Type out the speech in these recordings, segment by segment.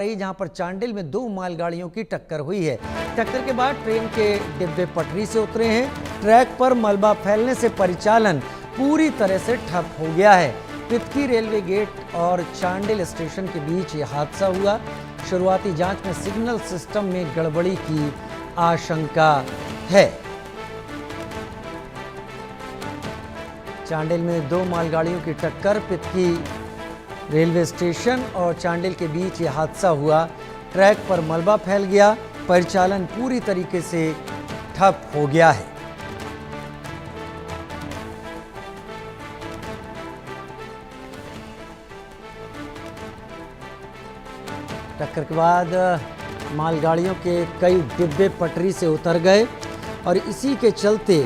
जहां पर चांडिल में दो मालगाड़ियों की टक्कर हुई है। टक्कर के बाद ट्रेन के डिब्बे पटरी से उतरे हैं। ट्रैक पर मलबा फैलने से परिचालन पूरी तरह से ठप हो गया है। पितकी रेलवे गेट और चांडिल स्टेशन के बीच यह हादसा हुआ। शुरुआती जांच में सिग्नल सिस्टम में गड़बड़ी की आशंका है। चांडिल में दो मालगाड़ियों की टक्कर, पितकी रेलवे स्टेशन और चांडिल के बीच यह हादसा हुआ। ट्रैक पर मलबा फैल गया, परिचालन पूरी तरीके से ठप हो गया है। टक्कर के बाद मालगाड़ियों के कई डिब्बे पटरी से उतर गए और इसी के चलते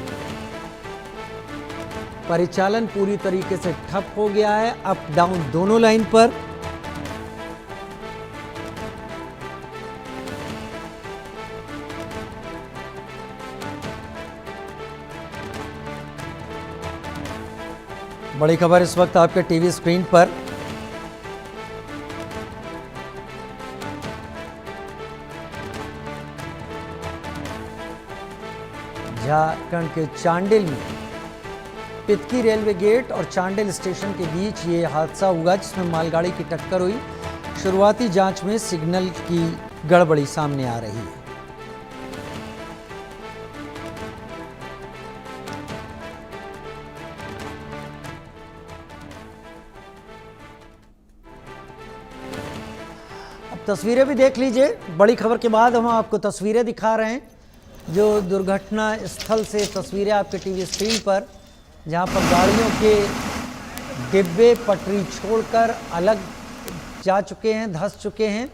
परिचालन पूरी तरीके से ठप हो गया है, अप डाउन दोनों लाइन पर। बड़ी खबर इस वक्त आपके टीवी स्क्रीन पर। झारखंड के चांडिल में पितकी रेलवे गेट और चांडिल स्टेशन के बीच ये हादसा हुआ, जिसमें मालगाड़ी की टक्कर हुई। शुरुआती जांच में सिग्नल की गड़बड़ी सामने आ रही है। अब तस्वीरें भी देख लीजिए। बड़ी खबर के बाद हम आपको तस्वीरें दिखा रहे हैं, जो दुर्घटना स्थल से तस्वीरें आपके टीवी स्क्रीन पर, जहां पर गाड़ियों के डिब्बे पटरी छोड़कर अलग जा चुके हैं, धंस चुके हैं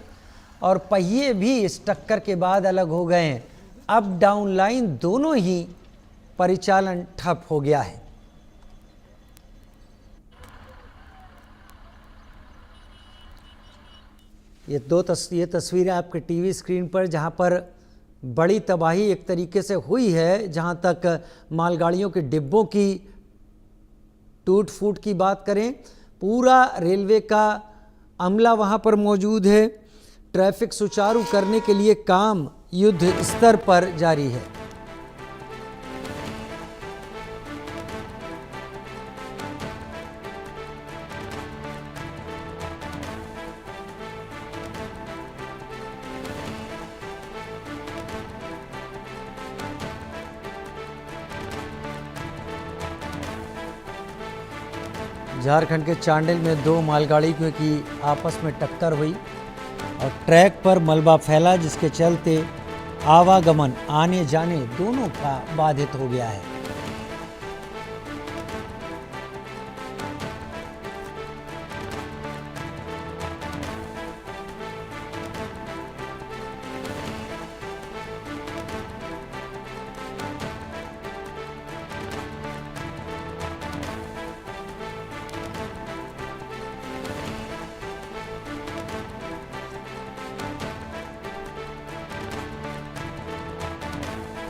और पहिए भी इस टक्कर के बाद अलग हो गए हैं। अप डाउन लाइन दोनों ही परिचालन ठप हो गया है। ये तस्वीरें आपके टीवी स्क्रीन पर, जहां पर बड़ी तबाही एक तरीके से हुई है। जहां तक मालगाड़ियों के डिब्बों की टूट फूट की बात करें, पूरा रेलवे का अमला वहां पर मौजूद है। ट्रैफिक सुचारू करने के लिए काम युद्ध स्तर पर जारी है। झारखंड के चांडिल में दो मालगाड़ियों की आपस में टक्कर हुई और ट्रैक पर मलबा फैला, जिसके चलते आवागमन आने जाने दोनों का बाधित हो गया है।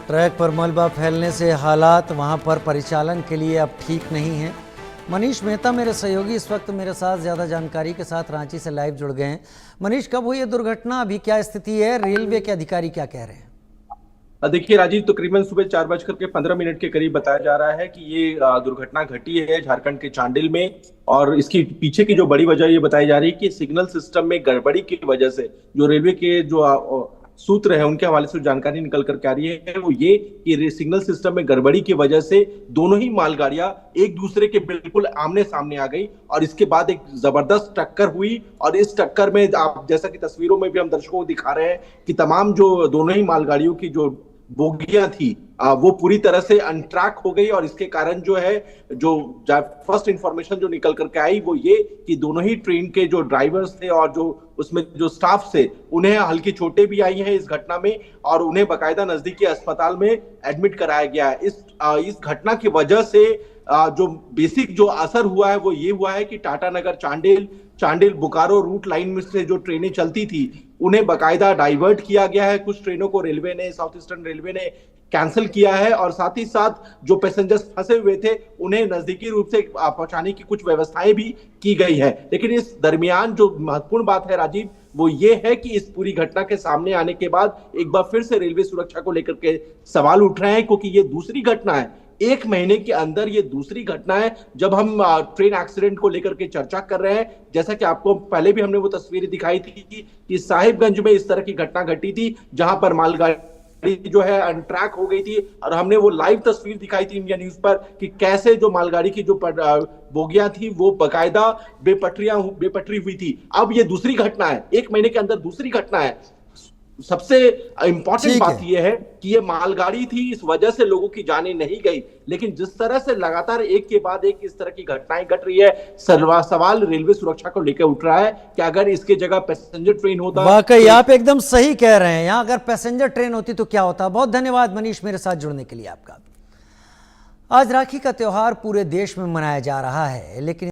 ट्रैक पर मलबा फैलने से हालात वहां पर परिचालन के लिए अब ठीक नहीं है। मनीष मेहता मेरे सहयोगी इस वक्त मेरे साथ ज़्यादा जानकारी के साथ रांची से लाइव जुड़ गए हैं। मनीष, कब हुई ये दुर्घटना, अभी क्या स्थिति है, रेलवे के अधिकारी क्या कह रहे हैं? देखिए राजीव, तकरीबन सुबह 4:15 के करीब बताया जा रहा है कि ये दुर्घटना घटी है झारखंड के चांडिल में। और इसकी पीछे की जो बड़ी वजह ये बताई जा रही है कि सिग्नल सिस्टम में गड़बड़ी की वजह से, जो रेलवे के जो सूत्र है उनके हवाले से जानकारी निकल कर आ रही है वो ये कि सिग्नल सिस्टम में गड़बड़ी की वजह से दोनों ही मालगाड़ियां एक दूसरे के बिल्कुल आमने सामने आ गई और इसके बाद एक जबरदस्त टक्कर हुई। और इस टक्कर में आप जैसा कि तस्वीरों में भी हम दर्शकों को दिखा रहे हैं कि तमाम जो दोनों ही मालगाड़ियों की जो बोगियां थी वो पूरी तरह से अनट्रैक हो गई। और इसके कारण जो है, जो फर्स्ट इंफॉर्मेशन जो निकल करके आई वो ये कि दोनों ही ट्रेन के जो ड्राइवर्स थे और जो उसमें जो स्टाफ से, उन्हें हल्की चोटें भी आई हैं इस घटना में और उन्हें बाकायदा नजदीकी अस्पताल में एडमिट कराया गया है। इस घटना की वजह से जो बेसिक जो असर हुआ है वो ये हुआ है कि टाटानगर चांडिल बोकारो रूट लाइन में से जो ट्रेनें चलती थी उन्हें बाकायदा डाइवर्ट किया गया है। कुछ ट्रेनों को रेलवे ने, साउथ ईस्टर्न रेलवे ने कैंसिल किया है और साथ ही साथ जो पैसेंजर्स फंसे हुए थे उन्हें नजदीकी रूप से पहुंचाने की कुछ व्यवस्थाएं भी की गई है। लेकिन इस दरमियान जो महत्वपूर्ण बात है राजीव, वो ये है कि इस पूरी घटना के सामने आने के बाद एक बार फिर से रेलवे सुरक्षा को लेकर के सवाल उठ रहे हैं, क्योंकि ये दूसरी घटना है, एक महीने के अंदर ये दूसरी घटना है जब हम ट्रेन एक्सीडेंट को लेकर के चर्चा कर रहे हैं। जैसा कि आपको पहले भी हमने वो तस्वीरें दिखाई थी कि साहिबगंज में इस तरह की घटना घटी थी, जहां पर मालगाड़ी जो है अनट्रैक हो गई थी, और हमने वो लाइव तस्वीर दिखाई थी इंडिया न्यूज पर कि कैसे जो मालगाड़ी की जो बोगियां थी वो बकायदा बेपटरी हुई थी। अब ये दूसरी घटना है, एक महीने के अंदर दूसरी घटना है। सबसे इंपॉर्टेंट बात यह है कि ये मालगाड़ी थी, इस वजह से लोगों की जानें नहीं गई, लेकिन जिस तरह से लगातार एक के बाद एक इस तरह की घटनाएं घट रही है, सवाल रेलवे सुरक्षा को लेकर उठ रहा है कि अगर इसके जगह पैसेंजर ट्रेन होता। वाकई आप एकदम सही कह रहे हैं, यहां अगर पैसेंजर ट्रेन होती तो क्या होता। बहुत धन्यवाद मनीष मेरे साथ जुड़ने के लिए आपका। आज राखी का त्योहार पूरे देश में मनाया जा रहा है, लेकिन